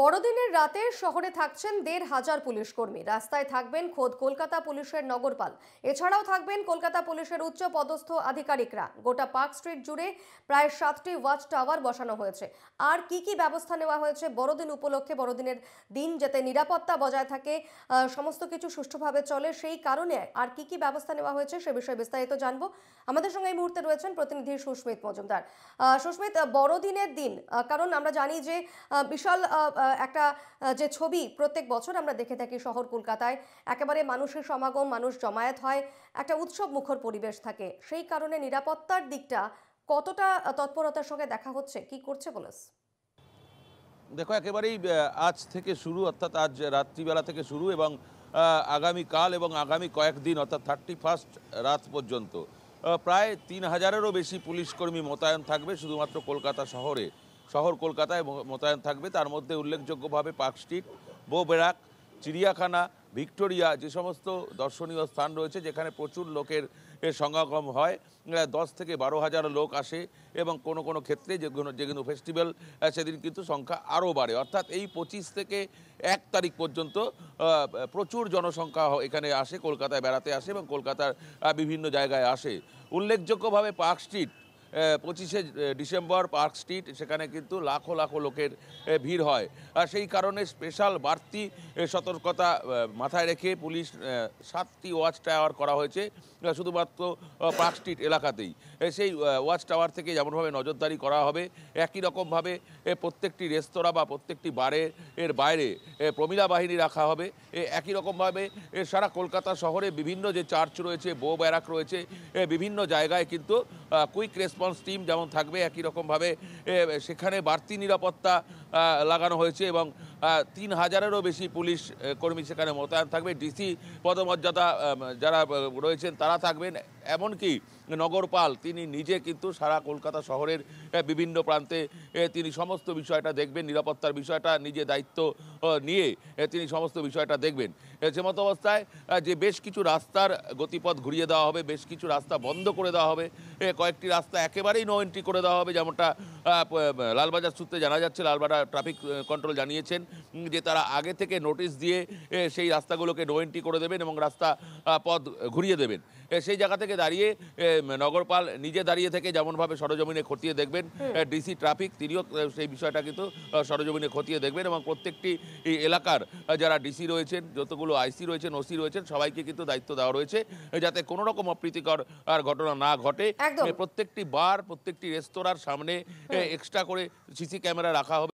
বড়দিনের রাতে শহরে থাকছেন ১,৫০০ পুলিশ কর্মী। রাস্তায় থাকবেন খোদ কলকাতা পুলিশের নগরপাল। এছাড়াও থাকবেন কলকাতা পুলিশের উচ্চ পদস্থ আধিকারিকরা। গোটা পার্ক স্ট্রিট জুড়ে প্রায় ৭টি ওয়াচ টাওয়ার বসানো হয়েছে। আর কি ব্যবস্থা নেওয়া হয়েছে বড়দিন উপলক্ষে, বড়দিনের দিন যাতে নিরাপত্তা বজায় থাকে, সমস্ত কিছু সুষ্ঠুভাবে চলে, সেই কারণে আর কি ব্যবস্থা নেওয়া হয়েছে সে বিষয়ে বিস্তারিত জানবো। আমাদের সঙ্গে এই মুহূর্তে রয়েছেন প্রতিনিধি সুস্মিত মজুমদার। সুস্মিত, বড়দিনের দিন, কারণ আমরা জানি যে বিশাল একটা যে ছবি প্রত্যেক বছর আমরা দেখে থাকি শহর কলকাতায়, একেবারে মানুষের সমাগম, মানুষ জমায়েত হয়, একটা উৎসব মুখর পরিবেশ থাকে। সেই কারণে নিরাপত্তার দিকটা কতটা তৎপরতার সঙ্গে দেখা হচ্ছে, কি করছে পুলিশ? দেখো, একেবারেই আজ থেকে শুরু, অর্থাৎ আজ রাত্রিবেলা থেকে শুরু এবং আগামীকাল এবং আগামী কয়েকদিন অর্থাৎ 31 রাত পর্যন্ত প্রায় ৩,০০০-এরও বেশি পুলিশকর্মী মোতায়েন থাকবে শুধুমাত্র কলকাতা শহরে। শহর কলকাতায় মোতায়েন থাকবে। তার মধ্যে উল্লেখযোগ্যভাবে পার্ক স্ট্রিট, বো ব্যারাক, চিড়িয়াখানা, ভিক্টোরিয়া, যে সমস্ত দর্শনীয় স্থান রয়েছে যেখানে প্রচুর লোকের সমাগম হয়। ১০ থেকে ১২,০০০ লোক আসে এবং কোনো ক্ষেত্রে যেগুলো ফেস্টিভ্যাল সেদিন কিন্তু সংখ্যা আরও বাড়ে। অর্থাৎ এই ২৫ থেকে ১ তারিখ পর্যন্ত প্রচুর জনসংখ্যা এখানে আসে, কলকাতায় বেড়াতে আসে এবং কলকাতার বিভিন্ন জায়গায় আসে। উল্লেখযোগ্যভাবে পার্ক স্ট্রিট, ২৫শে ডিসেম্বর পার্ক স্ট্রিট, সেখানে কিন্তু লাখো লাখো লোকের ভিড় হয়। আর সেই কারণে স্পেশাল বাড়তি সতর্কতা মাথায় রেখে পুলিশ ৭টি ওয়াচ টাওয়ার করা হয়েছে শুধুমাত্র পার্ক স্ট্রিট এলাকাতেই। সেই ওয়াচ টাওয়ার থেকে যেমনভাবে নজরদারি করা হবে, একই রকমভাবে প্রত্যেকটি রেস্তোরাঁ বা প্রত্যেকটি এর বাইরে প্রমিলা বাহিনী রাখা হবে। একই রকমভাবে সারা কলকাতা শহরে বিভিন্ন যে চার্চ রয়েছে, বো ব্যারাক রয়েছে, বিভিন্ন জায়গায় কিন্তু কুইক রেসপন্স টিম যেমন থাকবে, একই রকমভাবে সেখানে বাড়তি নিরাপত্তা লাগানো হয়েছে এবং ৩,০০০-এরও বেশি পুলিশ কর্মী সেখানে মোতায়েন থাকবে। ডিসি পদমর্যাদা যারা রয়েছেন তারা থাকবেন। এমনকি নগরপাল তিনি নিজে কিন্তু সারা কলকাতা শহরের বিভিন্ন প্রান্তে তিনি সমস্ত বিষয়টা দেখবেন, নিরাপত্তার বিষয়টা নিজে দায়িত্ব নিয়ে তিনি সমস্ত বিষয়টা দেখবেন। যে মতো অবস্থায় যে বেশ কিছু রাস্তার গতিপথ ঘুরিয়ে দেওয়া হবে, বেশ কিছু রাস্তা বন্ধ করে দেওয়া হবে, কয়েকটি রাস্তা একেবারেই নো এন্ট্রি করে দেওয়া হবে, যেমনটা লালবাজার সূত্রে জানা যাচ্ছে। লালবাজার ট্রাফিক কন্ট্রোল জানিয়েছেন যে তারা আগে থেকে নোটিশ দিয়ে সেই রাস্তাগুলোকে নো এন্ট্রি করে দেবেন এবং রাস্তা পথ ঘুরিয়ে দেবেন। সেই জায়গা থেকে দাঁড়িয়ে নগরপাল নিজে দাঁড়িয়ে থেকে যেমনভাবে সরজমিনে খতিয়ে দেখবেন, ডিসি ট্রাফিক তিনিও সেই বিষয়টা কিন্তু সরজমিনে খতিয়ে দেখবেন এবং প্রত্যেকটি এলাকার যারা ডিসি রয়েছেন, যতগুলো আইসি রয়েছেন, ওসি রয়েছেন, সবাইকে কিন্তু দায়িত্ব দেওয়া রয়েছে যাতে কোনো রকম অপ্রীতিকর আর ঘটনা না ঘটে। প্রত্যেকটি বার, প্রত্যেকটি রেস্তোরাঁর সামনে এক্সট্রা করে সিসি ক্যামেরা রাখা হবে।